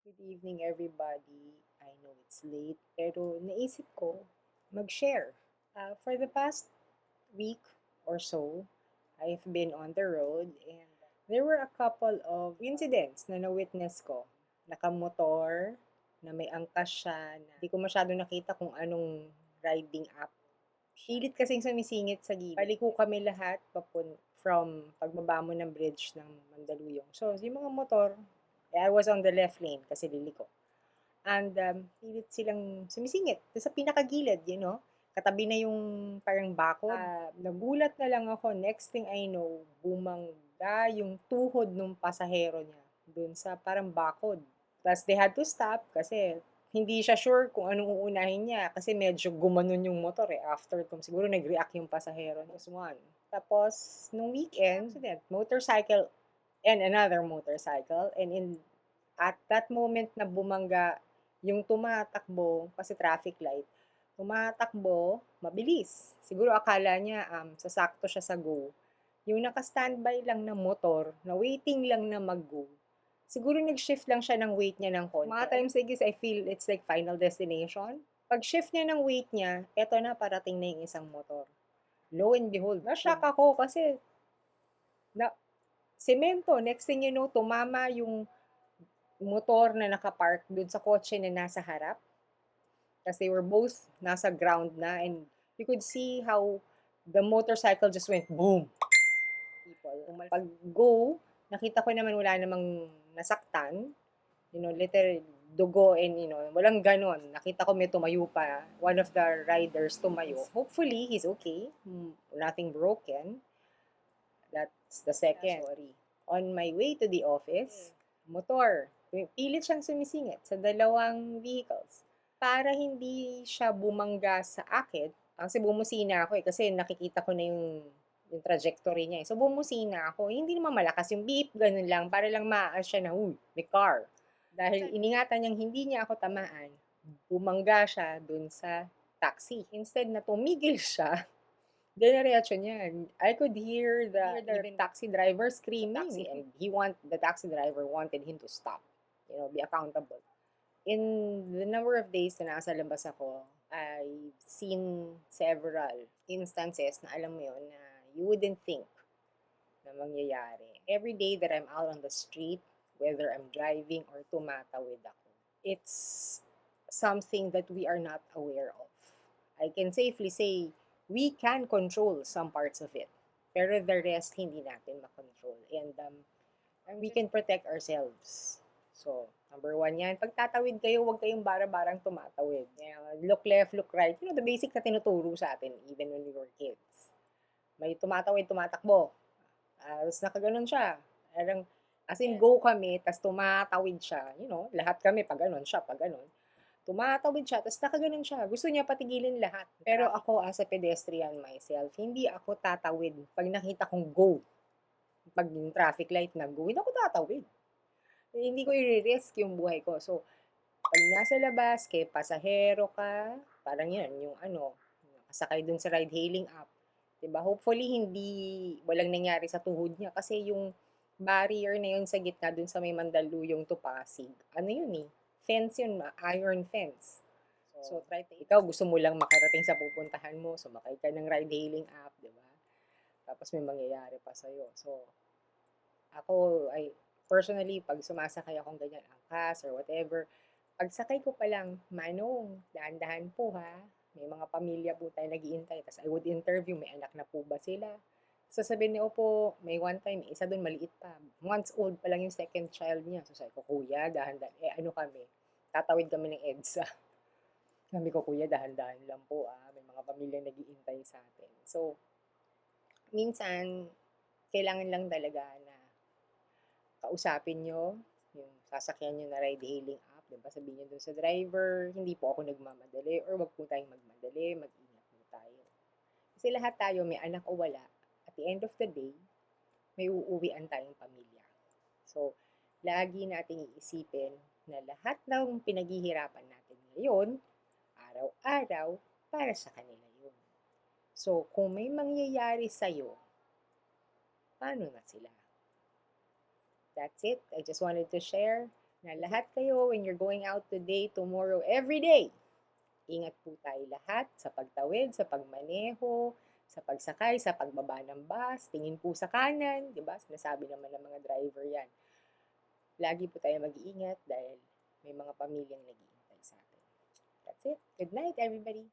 Good evening, everybody. I know it's late, pero naisip ko mag-share. For the past week or so, I've been on the road and there were a couple of incidents na na-witness ko. Nakamotor, na may angkas siya, na hindi ko masyado nakita kung anong riding app. Pilit kasing sumisingit sa gilid. Paliko kami lahat from pagbaba mo ng bridge ng Mandaluyong. So, yung mga motor, I was on the left lane kasi liliko. And pilit silang sumisingit doon sa pinakagilid, katabi na yung parang bakod. Nagulat na lang ako, next thing I know, bumangga yung tuhod ng pasahero niya doon sa parang bakod. Plus they had to stop kasi hindi siya sure kung anong uunahin niya kasi medyo gumanon yung motor after siguro nag-react yung pasahero. That was one. Tapos, nung weekend, accident, motorcycle and another motorcycle. And at that moment na bumangga yung tumatakbo, kasi traffic light, tumatakbo, mabilis. Siguro akala niya sasakto siya sa go. Yung naka-standby lang na motor, na waiting lang na mag-go, siguro nag-shift lang siya ng weight niya ng konti. Mga times like this, I feel it's like Final Destination. Pag shift niya ng weight niya, eto na, parating na yung isang motor. Lo and behold, na-shock ako kasi na semento, next thing you know, tumama yung motor na nakapark dun sa kotse na nasa harap. Kasi they were both nasa ground na and you could see how the motorcycle just went boom. People. Pag go, nakita ko naman wala namang nasaktan. Literal dugo and walang ganon. Nakita ko may tumayo pa. One of the riders tumayo. Hopefully, he's okay. Nothing broken. That's the second. Sorry. On my way to the office, motor. Pilit siyang sumisingit sa dalawang vehicles. Para hindi siya bumangga sa akin, kasi bumusina ako kasi nakikita ko na yung trajectory niya. So, bumusina ako. Hindi naman malakas yung beep, ganun lang. Para lang maas siya na, may car. Dahil iningatan niyang hindi niya ako tamaan, bumangga siya dun sa taxi. Instead na tumigil siya, dinerecho niya. I could hear the taxi driver screaming and the taxi driver wanted him to stop, be accountable. In the number of days na nasa labas ako, I've seen several instances na alam mo yun, na you wouldn't think na mangyayari. Every day that I'm out on the street, whether I'm driving or tumatawid ako, it's something that we are not aware of. I can safely say, we can control some parts of it. Pero the rest, hindi natin makontrol. And we can protect ourselves. So, number one yan. Pag tatawid kayo, huwag kayong bara-barang tumatawid. Look left, look right. The basic na tinuturo sa atin, even when we were kids. May tumatawid, tumatakbo. Tapos nakaganon siya. As in, go kami, tapos tumatawid siya. Lahat kami, pag ganon siya, pag ganon. Tumatawid siya, tapos nakaganon siya. Gusto niya patigilin lahat. Pero ako, as a pedestrian myself, hindi ako tatawid pag nakita kong go. Pag yung traffic light na go, hindi ako tatawid. Hindi ko i-risk yung buhay ko. So, pag nasa labas, kay pasahero ka, parang yan, yung kasakay dun sa ride-hailing app. Diba? Hopefully, walang nangyari sa tuhod niya. Kasi yung barrier na yun sa gitna dun sa may Mandaluyong to Pasig, yun fence yun, iron fence. So, try to, ikaw gusto mo lang makarating sa pupuntahan mo, sumakay ka ng ride-hailing app, di ba? Tapos may mangyayari pa sa'yo. So, ako, personally, pag sumasakay akong ganyan, angkas or whatever, pagsakay ko pa lang, Manong, dahan-dahan po ha, may mga pamilya po tayo nag-iintay. Tapos I would interview, may anak na po ba sila? Sasabihin niya, opo, may one time, isa doon maliit pa. Months old pa lang yung second child niya. So sabi ko, kuya, dahan-dahan. Ano kami? Tatawid kami ng EDSA. Sabi ko, kuya, dahan-dahan lang po may mga pamilya nag-iintay sa atin. So, minsan, kailangan lang talaga na kausapin nyo yung sasakyan nyo na ride-hailing app. Diba? Sabihin nyo dun sa driver, hindi po ako nagmamadali or wag po tayong magmadali, mag-ingat po tayo. Kasi lahat tayo, may anak o wala, at the end of the day, may uuwian tayong pamilya. So, lagi nating iisipin na lahat ng pinaghihirapan natin ngayon, araw-araw, para sa kanila yun. So, kung may mangyayari sa'yo, paano na sila? That's it. I just wanted to share na lahat kayo, when you're going out today, tomorrow, every day, ingat po tayo lahat sa pagtawid, sa pagmaneho, sa pagsakay, sa pagbaba ng bus, tingin po sa kanan, di ba? Sinasabi naman ng mga driver yan. Lagi po tayo mag-iingat dahil may mga pamilyang nag-iintay sa atin. That's it. Good night, everybody.